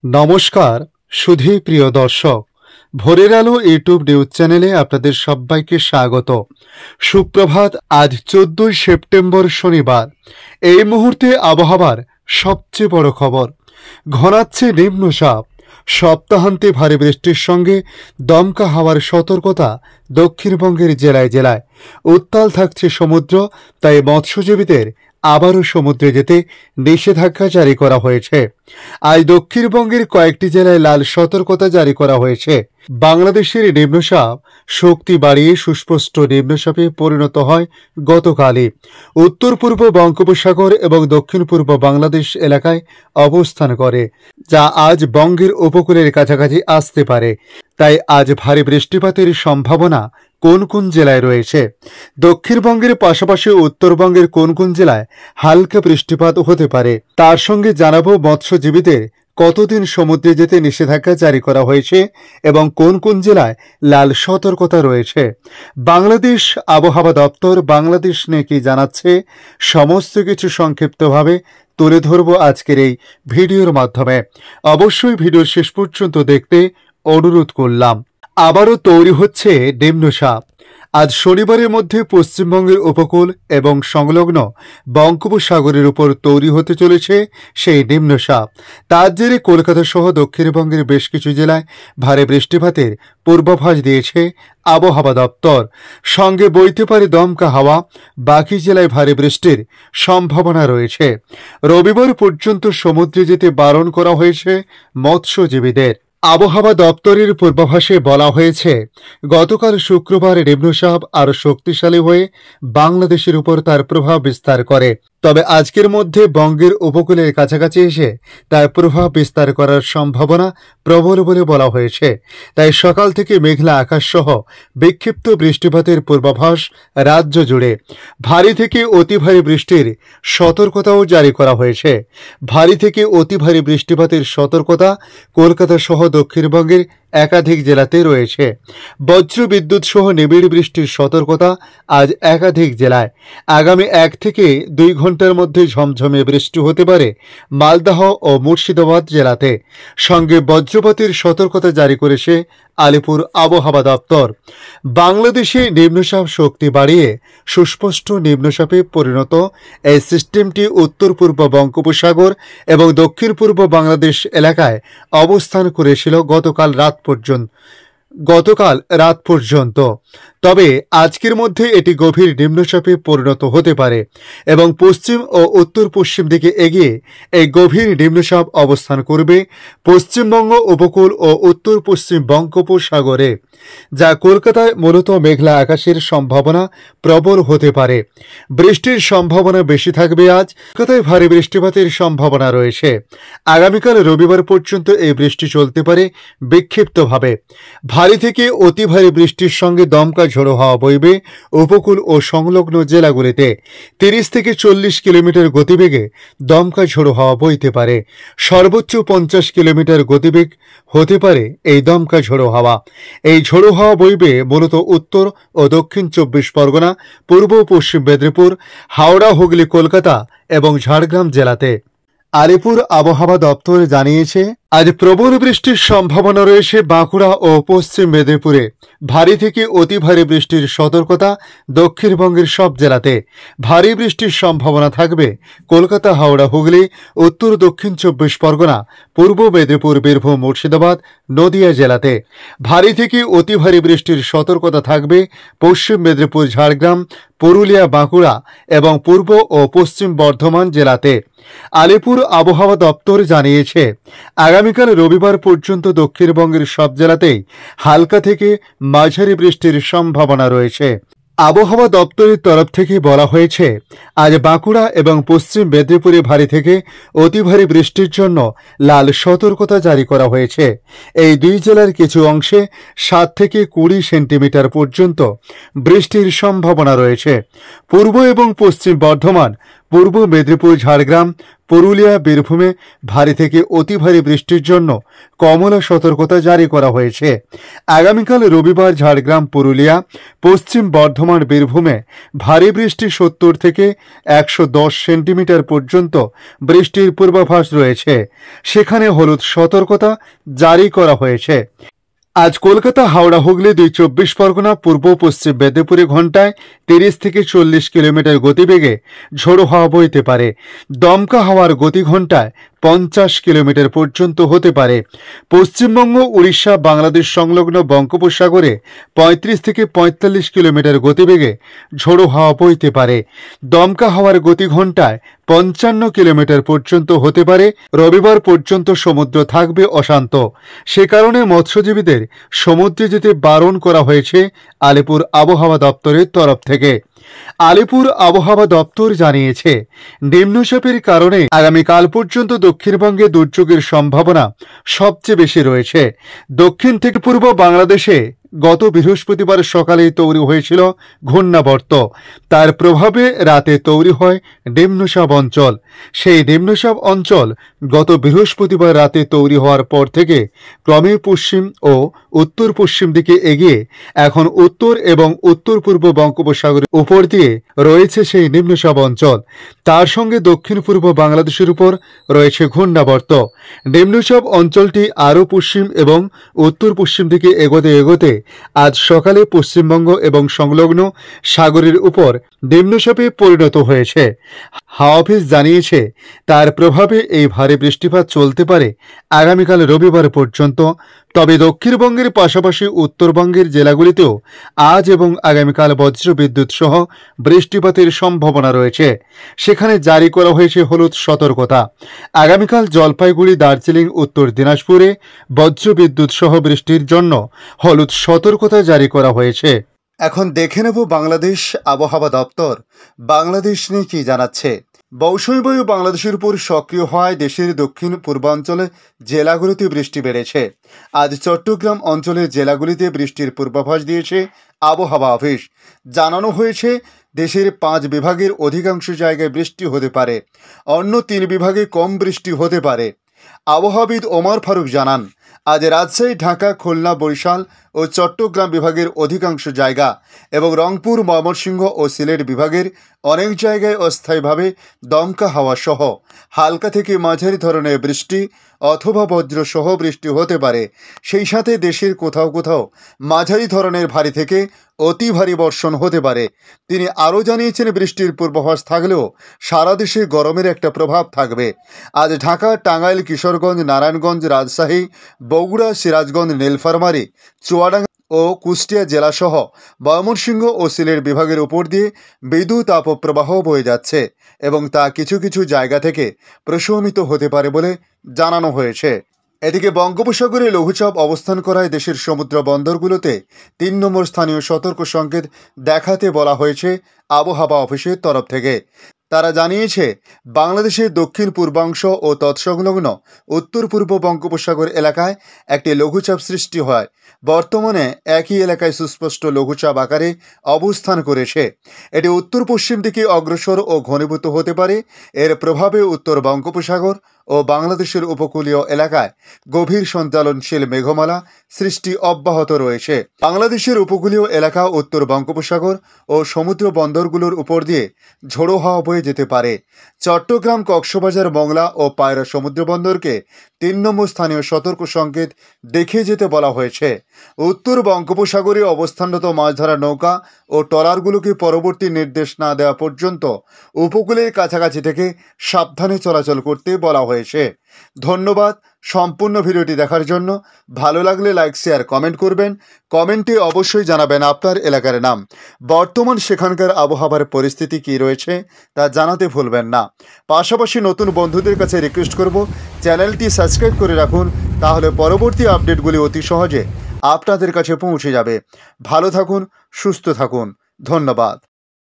নমস্কার সুধী প্রিয় দর্শক, ভোরের আলো ইউটিউব নিউজ চ্যানেলে আপনাদের সবাইকে স্বাগত। সুপ্রভাত। আজ 14 সেপ্টেম্বর শনিবার। এই মুহূর্তে আবহাওয়ার সবচেয়ে বড় খবর, ঘনাচ্ছে নিম্নচাপ। সপ্তাহান্তে ভারী বৃষ্টির সঙ্গে দমকা হাওয়ার সতর্কতা দক্ষিণবঙ্গের জেলায় জেলায়। উত্তাল থাকছে সমুদ্র, তাই মৎস্যজীবীদের আবারও সমুদ্রে যেতে নিষেধাজ্ঞা জারি করা হয়েছে। আজ দক্ষিণবঙ্গের কয়েকটি জেলায় লাল সতর্কতা জারি করা হয়েছে। বাংলাদেশের নিম্নচাপ শক্তি বাড়িয়ে সুস্পষ্ট নিম্নচাপে পরিণত হয় গতকালই। উত্তর পূর্ব বঙ্গোপসাগর এবং দক্ষিণ পূর্ব বাংলাদেশ এলাকায় অবস্থান করে, যা আজ বঙ্গের উপকূলের কাছাকাছি আসতে পারে। তাই আজ ভারী বৃষ্টিপাতের সম্ভাবনা কোন কোন জেলায় রয়েছে? দক্ষিণবঙ্গের পাশাপাশি উত্তরবঙ্গের কোন কোন জেলায় হালকা বৃষ্টিপাত হতে পারে, তার সঙ্গে জানাবো মৎস্যজীবীদের কতদিন সমুদ্রে যেতে নিষেধাজ্ঞা জারি করা হয়েছে এবং কোন কোন জেলায় লাল সতর্কতা রয়েছে। বাংলাদেশ আবহাওয়া দপ্তর বাংলাদেশ নিয়ে কি জানাচ্ছে, সমস্ত কিছু সংক্ষিপ্তভাবে তুলে ধরব আজকের এই ভিডিওর মাধ্যমে। অবশ্যই ভিডিও শেষ পর্যন্ত দেখতে অনুরোধ করলাম। আবারও তৈরি হচ্ছে নিম্নচাপ। আজ শনিবারের মধ্যে পশ্চিমবঙ্গের উপকূল এবং সংলগ্ন বঙ্গোপসাগরের উপর তৈরি হতে চলেছে সেই নিম্নচাপ। তার জেরে কলকাতা সহ দক্ষিণবঙ্গের বেশ কিছু জেলায় ভারী বৃষ্টিপাতের পূর্বাভাস দিয়েছে আবহাওয়া দপ্তর। সঙ্গে বইতে পারে দমকা হাওয়া। বাকি জেলায় ভারী বৃষ্টির সম্ভাবনা রয়েছে। রবিবার পর্যন্ত সমুদ্রে যেতে বারণ করা হয়েছে মৎস্যজীবীদের। আবহাওয়া দপ্তরের পূর্বাভাসে বলা হয়েছে, গতকাল শুক্রবার নিম্নচাপ আরও শক্তিশালী হয়ে বাংলাদেশের উপর তার প্রভাব বিস্তার করে। তবে আজকের মধ্যে বঙ্গের উপকূলের কাছাকাছি এসে তার প্রভাব বিস্তার করার সম্ভাবনা প্রবল বলে বলা হয়েছে। তাই সকাল থেকে মেঘলা আকাশ সহ বিক্ষিপ্ত বৃষ্টিপাতের পূর্বাভাস রাজ্য জুড়ে। ভারী থেকে অতি ভারী বৃষ্টির সতর্কতাও জারি করা হয়েছে। ভারী থেকে অতি ভারী বৃষ্টিপাতের সতর্কতা কলকাতা সহ দক্ষিণবঙ্গের একাধিক জেলাতে রয়েছে। বজ্র বিদ্যুৎ সহ নিবিড় বৃষ্টির সতর্কতা আজ একাধিক জেলায়। আগামী 1 থেকে 2 ঘন্টার মধ্যে ঝমঝমে বৃষ্টি হতে পারে মালদহ ও মুর্শিদাবাদ জেলাতে। সঙ্গে বজ্রপাতের সতর্কতা জারি করেছে আলিপুর আবহাওয়া দপ্তর। বাংলাদেশে নিম্নচাপ শক্তি বাড়িয়ে সুস্পষ্ট নিম্নচাপে পরিণত এই সিস্টেমটি উত্তর পূর্ব বঙ্গোপসাগর এবং দক্ষিণ পূর্ব বাংলাদেশ এলাকায় অবস্থান করেছিল গতকাল রাত পর্যন্ত। তবে আজকের মধ্যে এটি গভীর নিম্নচাপে পরিণত হতে পারে এবং পশ্চিম ও উত্তর পশ্চিম দিকে এগিয়ে এই গভীর নিম্নচাপ অবস্থান করবে পশ্চিমবঙ্গ উপকূল ও উত্তর পশ্চিম বঙ্গোপসাগরে, যা কলকাতায় মূলত মেঘলা আকাশের সম্ভাবনা প্রবল হতে পারে। বৃষ্টির সম্ভাবনা বেশি থাকবে। আজ কলকাতায় ভারী বৃষ্টিপাতের সম্ভাবনা রয়েছে। আগামীকাল রবিবার পর্যন্ত এই বৃষ্টি চলতে পারে বিক্ষিপ্তভাবে। ভারী থেকে অতি ভারী বৃষ্টির সঙ্গে দমকা ঝোড়ো হাওয়া বইবে উপকূল ও সংলগ্ন জেলাগুলিতে। 30 থেকে 40 কিলোমিটার গতিবেগে দমকা ঝোড়ো হাওয়া বইতে পারে। সর্বোচ্চ 50 কিলোমিটার গতিবেগ হতে পারে এই দমকা ঝোড়ো হাওয়া। এই ঝোড়ো হাওয়া বইবে মূলত উত্তর ও দক্ষিণ 24 পরগনা, পূর্ব ও পশ্চিম মেদিনীপুর, হাওড়া, হুগলি, কলকাতা এবং ঝাড়গ্রাম জেলাতে। আলিপুর আবহাওয়া দপ্তর জানিয়েছে, আজ প্রবল বৃষ্টির সম্ভাবনা রয়েছে বাঁকুড়া ও পশ্চিম মেদিনীপুরে। ভারী থেকে অতি ভারী বৃষ্টির সতর্কতা দক্ষিণবঙ্গের সব জেলাতে। ভারী বৃষ্টির সম্ভাবনা থাকবে কলকাতা, হাওড়া, হুগলি, উত্তর দক্ষিণ 24 পরগনা, পূর্ব মেদিনীপুর, বীরভূম, মুর্শিদাবাদ, নদিয়া জেলাতে। ভারী থেকে অতি ভারী বৃষ্টির সতর্কতা থাকবে পশ্চিম মেদিনীপুর, ঝাড়গ্রাম, পুরুলিয়া, বাঁকুড়া এবং পূর্ব ও পশ্চিম বর্ধমান জেলাতে। আলিপুর আবহাওয়া দপ্তর জানিয়েছে, আগামীকাল রবিবার পর্যন্ত দক্ষিণবঙ্গের সব জেলাতেই হালকা থেকে মাঝারি বৃষ্টির সম্ভাবনা রয়েছে। আবহাওয়া দপ্তরের তরফ থেকে বলা হয়েছে, আজ বাঁকুড়া এবং পশ্চিম মেদিনীপুরে ভারী থেকে অতি ভারী বৃষ্টির জন্য লাল সতর্কতা জারি করা হয়েছে। এই 2 জেলার কিছু অংশে 7 থেকে 20 সেন্টিমিটার পর্যন্ত বৃষ্টির সম্ভাবনা রয়েছে। পূর্ব এবং পশ্চিম বর্ধমান, পূর্ব মেদিনীপুর, ঝাড়গ্রাম, পুরুলিয়া, বীরভূমে ভারী থেকে অতি ভারী বৃষ্টির জন্য কমলা সতর্কতা জারি করা হয়েছে। আগামীকাল রবিবার ঝাড়গ্রাম, পুরুলিয়া, পশ্চিম বর্ধমান, বীরভূমে ভারী বৃষ্টি 70 থেকে 110 সেন্টিমিটার পর্যন্ত বৃষ্টির পূর্বাভাস রয়েছে। সেখানে হলুদ সতর্কতা জারি করা হয়েছে। আজ কলকাতা, হাওড়া, হুগলি, 2 পরগনা, পূর্ব পশ্চিম মেদিনীপুরে ঘন্টায় 30 থেকে 40 কিলোমিটার গতিবেগে ঝোড়ো হাওয়া বইতে পারে। দমকা হাওয়ার গতি ঘন্টায় 50 কিলোমিটার পর্যন্ত হতে পারে। পশ্চিমবঙ্গ, উড়িষ্যা, বাংলাদেশ সংলগ্ন বঙ্গোপসাগরে 35 থেকে 45 কিলোমিটার গতিবেগে ঝোড়ো হাওয়া বইতে পারে। দমকা হাওয়ার গতি ঘন্টায় 55 কিলোমিটার পর্যন্ত হতে পারে। রবিবার পর্যন্ত সমুদ্র থাকবে অশান্ত। সে কারণে মৎস্যজীবীদের সমুদ্রে যেতে বারণ করা হয়েছে আলিপুর আবহাওয়া দপ্তরের তরফ থেকে। আলিপুর আবহাওয়া দপ্তর জানিয়েছে, নিম্নচাপের কারণে আগামীকাল পর্যন্ত দক্ষিণবঙ্গে দুর্যোগের সম্ভাবনা সবচেয়ে বেশি রয়েছে। দক্ষিণ থেকে পূর্ব বাংলাদেশে গত বৃহস্পতিবার সকালে তৈরি হয়েছিল ঘূর্ণাবর্ত। তার প্রভাবে রাতে তৈরি হয় নিম্নচাপ অঞ্চল। সেই নিম্নচাপ অঞ্চল গত বৃহস্পতিবার রাতে তৈরি হওয়ার পর থেকে ক্রমে পশ্চিম ও উত্তর পশ্চিম দিকে এগিয়ে এখন উত্তর এবং উত্তর পূর্ব বঙ্গোপসাগরের উপর দিয়ে রয়েছে সেই নিম্নচাপ অঞ্চল। তার সঙ্গে দক্ষিণ পূর্ব বাংলাদেশের উপর রয়েছে ঘূর্ণাবর্ত। নিম্নচাপ অঞ্চলটি আরও পশ্চিম এবং উত্তর পশ্চিম দিকে এগোতে এগোতে আজ সকালে পশ্চিমবঙ্গ এবং সংলগ্ন সাগরের উপর নিম্নচাপে পরিণত হয়েছে। হাওয়া অফিস জানিয়েছে, তার প্রভাবে এই ভারী বৃষ্টিপাত চলতে পারে আগামীকাল রবিবার পর্যন্ত। তবে দক্ষিণবঙ্গের পাশাপাশি উত্তরবঙ্গের জেলাগুলিতেও আজ এবং আগামীকাল বজ্র বিদ্যুৎ সহ বৃষ্টিপাতের সম্ভাবনা রয়েছে। সেখানে জারি করা হয়েছে হলুদ সতর্কতা। আগামীকাল জলপাইগুড়ি, দার্জিলিং, উত্তর দিনাজপুরে বজ্র বিদ্যুৎ সহ বৃষ্টির জন্য হলুদ সতর্কতা জারি করা হয়েছে। এখন দেখে নেব বাংলাদেশ আবহাওয়া দপ্তর বাংলাদেশ নিয়ে কি জানাচ্ছে। মৌসুমী বায়ু বাংলাদেশের উপর সক্রিয় হওয়ায় দেশের দক্ষিণ পূর্বাঞ্চলে জেলাগুলিতে বৃষ্টি বেড়েছে। আজ চট্টগ্রাম অঞ্চলের জেলাগুলিতে বৃষ্টির পূর্বাভাস দিয়েছে আবহাওয়া অফিস। জানানো হয়েছে, দেশের 5 বিভাগের অধিকাংশ জায়গায় বৃষ্টি হতে পারে, অন্য 3 বিভাগে কম বৃষ্টি হতে পারে। আবহাওয়াবিদ ওমর ফারুক জানান, আজ রাজশাহী, ঢাকা, খুলনা, বরিশাল ও চট্টগ্রাম বিভাগের অধিকাংশ জায়গা এবং রংপুর, ময়মনসিংহ ও সিলেট বিভাগের অনেক জায়গায় অস্থায়ীভাবে দমকা হাওয়া সহ হালকা থেকে মাঝারি ধরনের বৃষ্টি অথবা বজ্রসহ বৃষ্টি হতে পারে। সেই সাথে দেশের কোথাও কোথাও মাঝারি ধরনের ভারী থেকে অতি ভারী বর্ষণ হতে পারে। তিনি আরও জানিয়েছেন, বৃষ্টির পূর্বাভাস থাকলেও সারা দেশে গরমের একটা প্রভাব থাকবে। আজ ঢাকা, টাঙ্গাইল, কিশোরগঞ্জ, নারায়ণগঞ্জ, রাজশাহী, বগুড়া, সিরাজগঞ্জ, নীলফামারী, চুয়াডাঙ্গা ও কুষ্টিয়া জেলাসহ ময়মনসিংহ ও সিলেট বিভাগের উপর দিয়ে বিদ্যুৎ তাপপ্রবাহ বয়ে যাচ্ছে এবং তা কিছু কিছু জায়গা থেকে প্রশমিত হতে পারে বলে জানানো হয়েছে। এদিকে বঙ্গোপসাগরে লঘুচাপ অবস্থান করায় দেশের সমুদ্র বন্দরগুলোতে 3 নম্বর স্থানীয় সতর্ক সংকেত দেখাতে বলা হয়েছে আবহাওয়া অফিসের তরফ থেকে। তারা জানিয়েছে, বাংলাদেশের দক্ষিণ পূর্বাংশ ও তৎসংলগ্ন উত্তর পূর্ব বঙ্গোপসাগর এলাকায় একটি লঘুচাপ সৃষ্টি হয়। বর্তমানে একই এলাকায় সুস্পষ্ট লঘুচাপ আকারে অবস্থান করেছে। এটি উত্তর পশ্চিম দিকে অগ্রসর ও ঘনীভূত হতে পারে। এর প্রভাবে উত্তর বঙ্গোপসাগর ও বাংলাদেশের উপকূলীয় এলাকায় গভীর সঞ্চালনশীল মেঘমালা সৃষ্টি অব্যাহত রয়েছে। বাংলাদেশের উপকূলীয় এলাকা, উত্তর বঙ্গোপসাগর ও সমুদ্র বন্দরগুলোর উপর দিয়ে ঝোড়ো হাওয়া বয়ে যেতে পারে। চট্টগ্রাম, কক্সবাজার, মংলা ও পায়রা সমুদ্র বন্দরকে 3 নম্বর স্থানীয় সতর্ক সংকেত দেখে যেতে বলা হয়েছে। উত্তর বঙ্গোপসাগরে অবস্থানরত মাছ ধরা নৌকা ও ট্রলারগুলোকে পরবর্তী নির্দেশ না দেওয়া পর্যন্ত উপকূলের কাছাকাছি থেকে সাবধানে চলাচল করতে বলা হয়েছে। ধন্যবাদ সম্পূর্ণ ভিডিওটি দেখার জন্য। ভালো লাগলে লাইক, শেয়ার, কমেন্ট করবেন। কমেন্টে অবশ্যই জানাবেন আপনার এলাকার নাম। বর্তমান সেখানকার আবহাওয়ার পরিস্থিতি কী রয়েছে তা জানাতে ভুলবেন না। পাশাপাশি নতুন বন্ধুদের কাছে রিকোয়েস্ট করব, চ্যানেলটি সাবস্ক্রাইব করে রাখুন, তাহলে পরবর্তী আপডেটগুলি অতি সহজে আপনাদের কাছে পৌঁছে যাবে। ভালো থাকুন, সুস্থ থাকুন। ধন্যবাদ।